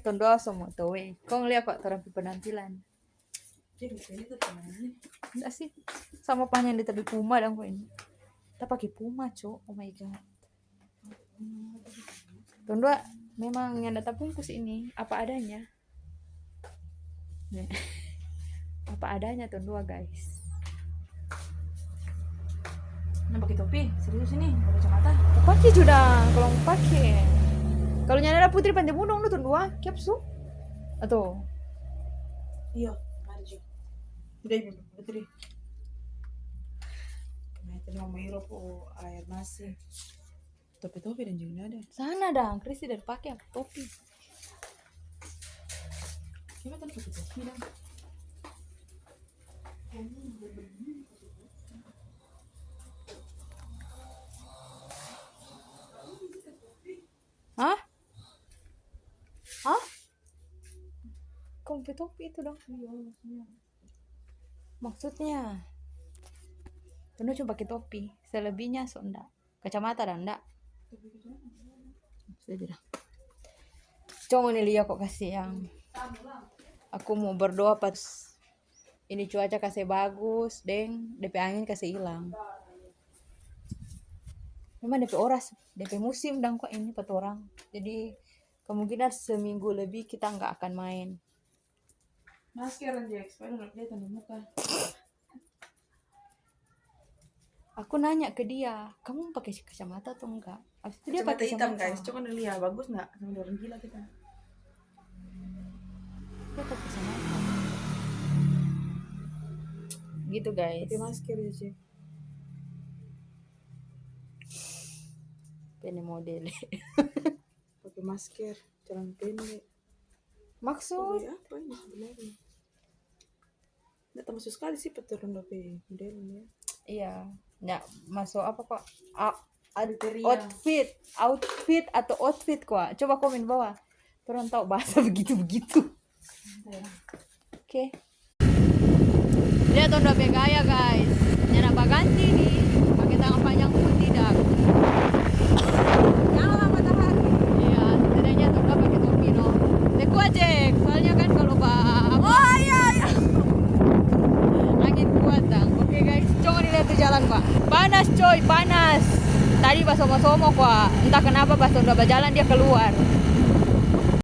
tondoa semua tuh weh. Kau ngeliat kok terapi penampilan. Enggak sih. Sama panjang di tepi Puma dong kok ini. Kita pakai Puma, Cok. Oh my god. Tondoa memang yang data bungkus ini apa adanya. Nih. Apa adanya tondoa, guys. Nah, pakai topi, serius ini, pakai kacamata. Pakai sudah, kalau mau pakai. Kalau nyana Putri panjang budong lu tondoa, kiapsu. Atau Iya, maju. Tidak ibu, Putri. Nah, tadi mau Europe air nasi. Topi-topi dan juga ada. sana dah, Kristi dari pakai apa topi. Gimana tadi pakai topi dong? Hah? Hah? Kau pakai topi itu dong. Iya, Maksudnya Tondo cuma pakai topi, selebihnya so enggak. Kacamata dah enggak. Sudah dah. Cuma nih lihat kok kasih yang aku mau berdoa pas ini cuaca kasih bagus, deng, DP angin kasih hilang. Memang DP oras, DP musim dan kok ini pat orang. Jadi kemungkinan seminggu lebih kita nggak akan main. masker aja, supaya nggak kelihatan di muka. Aku nanya ke dia, kamu pakai kacamata atau enggak? Abis itu dia Kacamata pakai hitam kacamata. guys, coba lihat bagus nggak? Sama orang gila kita. Dia pakai kacamata. Gitu guys. Pakai masker ya sih. Ini model. Pakai masker, celana pendek. Maksud? Apa ini sebenarnya? Nggak termasuk sekali sih peturun dope modelnya. Iya. Nggak masuk apa kok? Kriteria. Outfit atau outfit kok. Coba komen bawah. Turun tahu bahasa begitu-begitu. Oke. Lihat udah gaya guys. Nyana ganti nih. Pakai tangan panjang putih dah. Nyala matahari. Iya, setidaknya tuh pakai topi no. Deku aja. Soalnya kan kalau oh iya. Angin kuat dah. Oke guys, coba dilihat tuh jalan pak. Panas coy, panas. Tadi pas somo-somo kok. Entah kenapa pas udah berjalan dia keluar.